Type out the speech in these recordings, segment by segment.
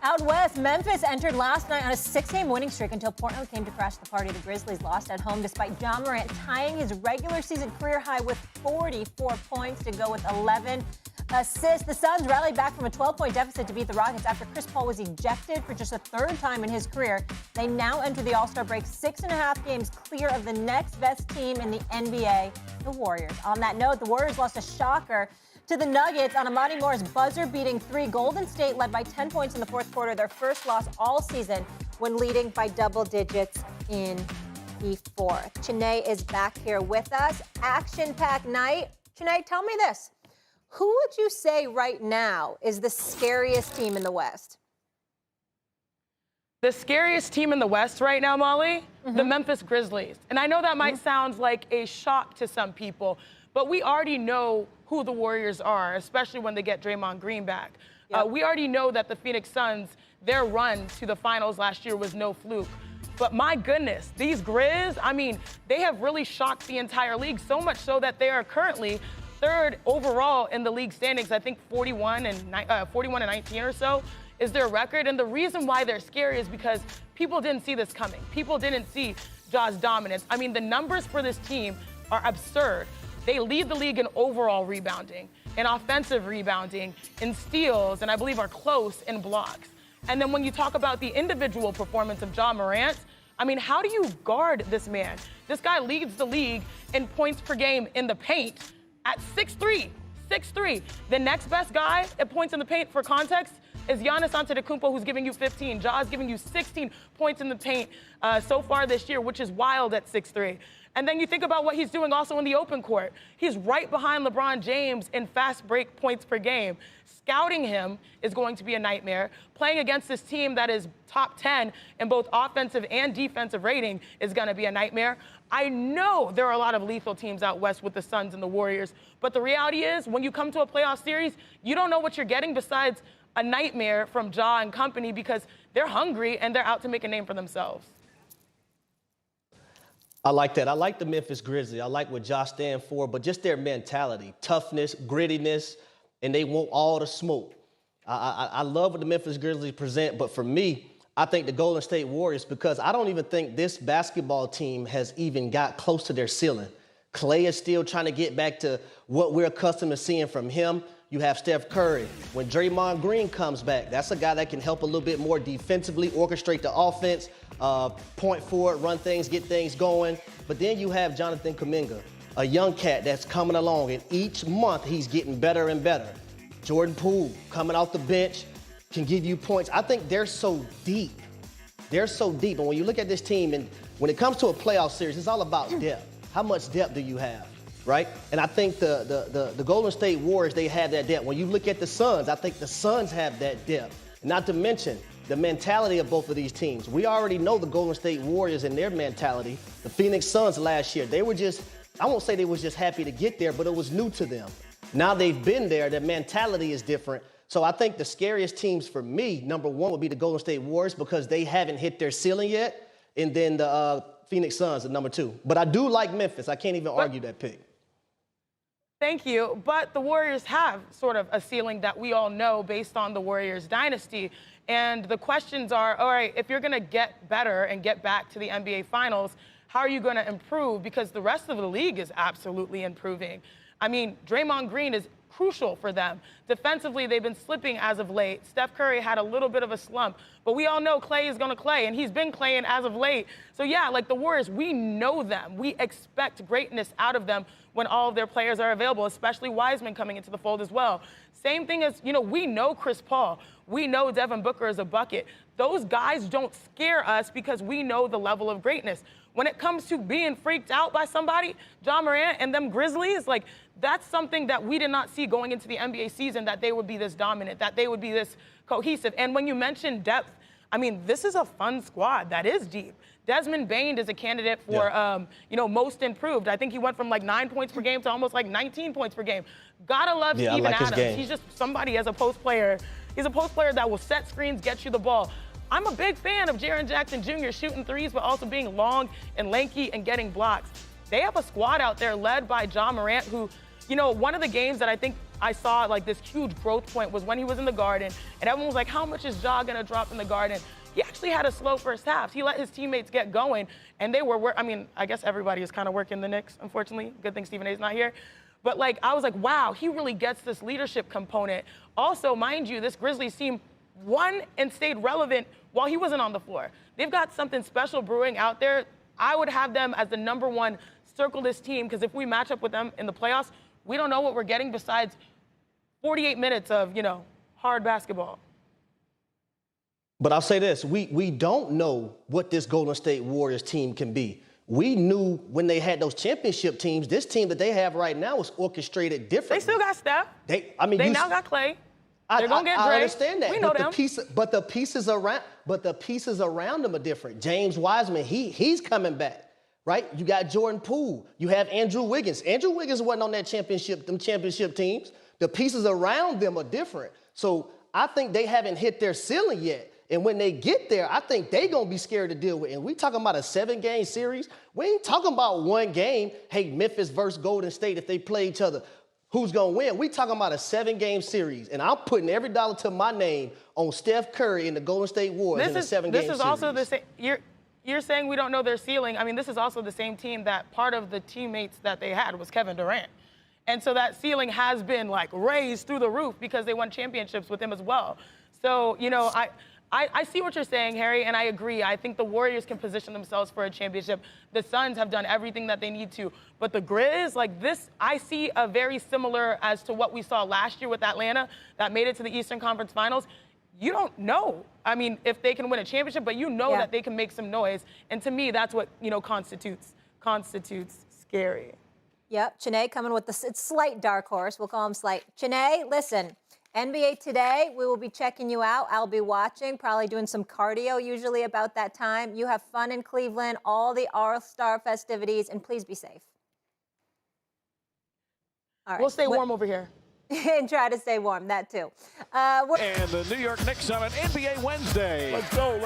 Out west, Memphis entered last night on a 6-game winning streak until Portland came to crash the party. The Grizzlies lost at home despite Ja Morant tying his regular season career high with 44 points to go with 11 assists. The Suns rallied back from a 12-point deficit to beat the Rockets after Chris Paul was ejected for just the third time in his career. They now enter the All-Star break 6.5 games clear of the next best team in the NBA, the Warriors. On that note, the Warriors lost a shocker to the Nuggets on Amani Moore's buzzer-beating three. Golden State led by 10 points in the fourth quarter, their first loss all season when leading by double digits in the fourth. Chiney is back here with us. Action-packed night. Chiney, tell me this. Who would you say right now is the scariest team in the West? The scariest team in the West right now, Molly? The Memphis Grizzlies. And I know that might sound like a shock to some people, but we already know who the Warriors are, especially when they get Draymond Green back. Yep. We already know that the Phoenix Suns, their run to the finals last year was no fluke. But my goodness, these Grizz, I mean, they have really shocked the entire league, so much so that they are currently third overall in the league standings. I think 41 and 19 or so is their record. And the reason why they're scary is because people didn't see this coming. People didn't see Ja's dominance. I mean, the numbers for this team are absurd. They lead the league in overall rebounding, in offensive rebounding, in steals, and I believe are close in blocks. And then when you talk about the individual performance of Ja Morant, I mean, how do you guard this man? This guy leads the league in points per game in the paint at 6'3". 6'3". The next best guy at points in the paint, for context, is Giannis Antetokounmpo, who's giving you 15. Ja's giving you 16 points in the paint so far this year, which is wild at 6'3". And then you think about what he's doing also in the open court. He's right behind LeBron James in fast break points per game. Scouting him is going to be a nightmare. Playing against this team that is top 10 in both offensive and defensive rating is going to be a nightmare. I know there are a lot of lethal teams out west with the Suns and the Warriors, but the reality is when you come to a playoff series, you don't know what you're getting besides a nightmare from Ja and company because they're hungry and they're out to make a name for themselves. I like that. I like the Memphis Grizzlies. I like what Ja stands for, but just their mentality, toughness, grittiness, and they want all the smoke. I love what the Memphis Grizzlies present, but for me, I think the Golden State Warriors, because I don't even think this basketball team has even got close to their ceiling. Klay is still trying to get back to what we're accustomed to seeing from him. You have Steph Curry. When Draymond Green comes back, that's a guy that can help a little bit more defensively, orchestrate the offense, point forward, run things, get things going. But then you have Jonathan Kuminga, a young cat that's coming along, and each month he's getting better and better. Jordan Poole, coming off the bench, can give you points. I think they're so deep. They're so deep. And when you look at this team, and when it comes to a playoff series, it's all about depth. How much depth do you have? Right? And I think the Golden State Warriors, they have that depth. When you look at the Suns, I think the Suns have that depth. Not to mention the mentality of both of these teams. We already know the Golden State Warriors and their mentality. The Phoenix Suns last year, they were just, I won't say they was just happy to get there, but it was new to them. Now they've been there, their mentality is different. So I think the scariest teams for me, number one, would be the Golden State Warriors because they haven't hit their ceiling yet. And then the Phoenix Suns at number two. But I do like Memphis. I can't even argue that pick. Thank you. But the Warriors have sort of a ceiling that we all know based on the Warriors dynasty. And the questions are, all right, if you're going to get better and get back to the NBA Finals, how are you going to improve? Because the rest of the league is absolutely improving. I mean, Draymond Green is crucial for them. Defensively, they've been slipping as of late. Steph Curry had a little bit of a slump, but we all know Klay is going to Klay, and he's been Klaying as of late. So yeah, like the Warriors, we know them. We expect greatness out of them when all of their players are available, especially Wiseman coming into the fold as well. Same thing as, you know, we know Chris Paul. We know Devin Booker is a bucket. Those guys don't scare us because we know the level of greatness. When it comes to being freaked out by somebody, Ja Morant and them Grizzlies, like, that's something that we did not see going into the NBA season, that they would be this dominant, that they would be this cohesive. And when you mention depth, I mean, this is a fun squad that is deep. Desmond Bane is a candidate for, you know, most improved. I think he went from like 9 points per game to almost like 19 points per game. Gotta love Steven Adams. He's just somebody as a post player. He's a post player that will set screens, get you the ball. I'm a big fan of Jaren Jackson Jr. shooting threes, but also being long and lanky and getting blocks. They have a squad out there led by Ja Morant, who, you know, one of the games that I think I saw like this huge growth point was when he was in the Garden, and everyone was like, how much is Ja gonna drop in the Garden? He actually had a slow first half. He let his teammates get going, and they were, I mean, I guess everybody is kind of working the Knicks, unfortunately. Good thing Stephen A's not here. But like, I was like, wow, he really gets this leadership component. Also, mind you, this Grizzlies team won and stayed relevant while he wasn't on the floor. They've got something special brewing out there. I would have them as the #1 circle this team, because if we match up with them in the playoffs, we don't know what we're getting besides 48 minutes of, hard basketball. But I'll say this, we don't know what this Golden State Warriors team can be. We knew when they had those championship teams, this team that they have right now is orchestrated differently. They still got Steph. They now got Clay. They're gonna get Dre. I understand that. We know them. But the pieces around them are different. James Wiseman, he's coming back. Right? You got Jordan Poole. You have Andrew Wiggins. Andrew Wiggins wasn't on them championship teams. The pieces around them are different. So I think they haven't hit their ceiling yet. And when they get there, I think they're going to be scared to deal with. And we talking about a 7-game series. We ain't talking about one game. Hey, Memphis versus Golden State, if they play each other, who's going to win? We talking about a 7-game series. And I'm putting every dollar to my name on Steph Curry and the Golden State Warriors in a 7-game series. This is also the same. You're saying we don't know their ceiling. I mean, this is also the same team that part of the teammates that they had was Kevin Durant. And so that ceiling has been like raised through the roof because they won championships with him as well. So, I see what you're saying, Harry, and I agree. I think the Warriors can position themselves for a championship. The Suns have done everything that they need to. But the Grizz, like this, I see a very similar as to what we saw last year with Atlanta that made it to the Eastern Conference Finals. You don't know, I mean, if they can win a championship, but that they can make some noise. And to me, that's what, constitutes scary. Yep, Chiney coming with the slight dark horse. We'll call him slight. Chiney, listen, NBA Today, we will be checking you out. I'll be watching, probably doing some cardio usually about that time. You have fun in Cleveland, all the All-Star festivities, and please be safe. All right. We'll stay warm over here. And try to stay warm, that too. And the New York Knicks Summit, NBA Wednesday. Let's go,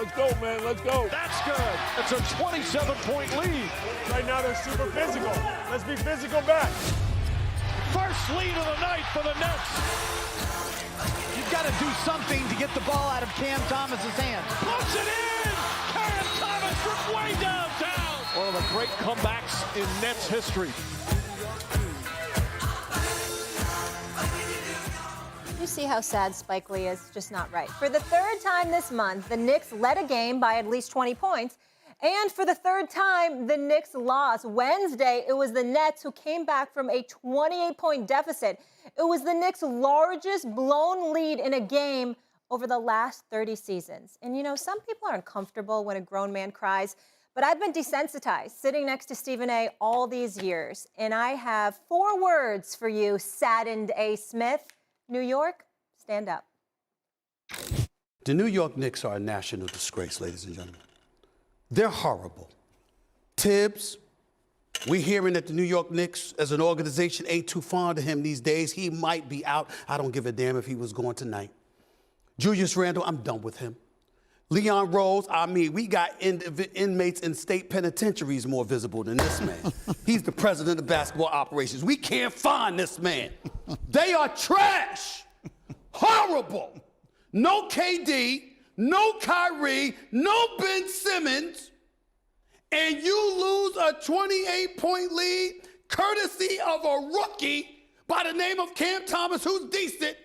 man, let's go. That's good. It's a 27-point lead. Right now they're super physical. Let's be physical back. First lead of the night for the Nets. You've got to do something to get the ball out of Cam Thomas's hands. Puts it in! Cam Thomas from way downtown. One of the great comebacks in Nets history. You see how sad Spike Lee is? Just not right. For the third time this month, the Knicks led a game by at least 20 points. And for the third time, the Knicks lost. Wednesday, it was the Nets who came back from a 28-point deficit. It was the Knicks' largest blown lead in a game over the last 30 seasons. And some people are uncomfortable when a grown man cries, but I've been desensitized sitting next to Stephen A. all these years. And I have 4 words for you, saddened A. Smith. New York, stand up. The New York Knicks are a national disgrace, ladies and gentlemen. They're horrible. Tibbs, we're hearing that the New York Knicks as an organization ain't too fond of him these days. He might be out. I don't give a damn if he was going tonight. Julius Randle, I'm done with him. Leon Rose, we got inmates in state penitentiaries more visible than this man. He's the president of basketball operations. We can't find this man. They are trash. Horrible. No KD, no Kyrie, no Ben Simmons, and you lose a 28-point lead courtesy of a rookie by the name of Cam Thomas, who's decent,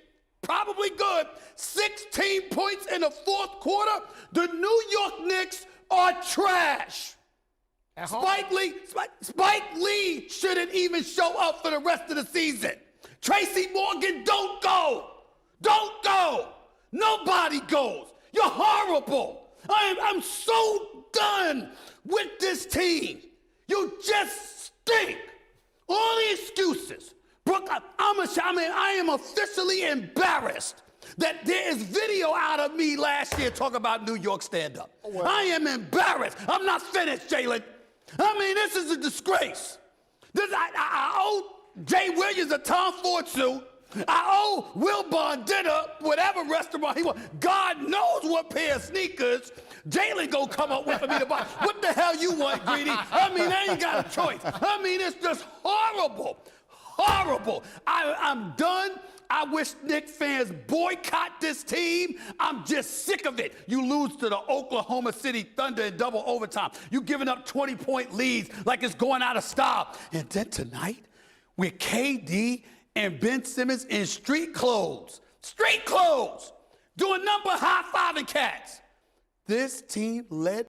probably good. 16 points in the fourth quarter. The New York Knicks are trash. Spike Lee shouldn't even show up for the rest of the season. Tracy Morgan, don't go. Don't go. Nobody goes. You're horrible. I'm so done with this team. You just stink. All the excuses. Brooke, I am officially embarrassed that there is video out of me last year talking about New York stand-up. Oh, I am embarrassed. I'm not finished, Jalen. This is a disgrace. I owe Jay Williams a Tom Ford suit. I owe Wilbon dinner, whatever restaurant he wants. God knows what pair of sneakers Jalen gonna come up with for me to buy. What the hell you want, Greedy? I ain't got a choice. It's just horrible. Horrible. I'm done. I wish Knicks fans boycott this team. I'm just sick of it. You lose to the Oklahoma City Thunder in double overtime. You giving up 20-point leads like it's going out of style. And then tonight, with KD and Ben Simmons in street clothes, doing number high-fiving cats. This team led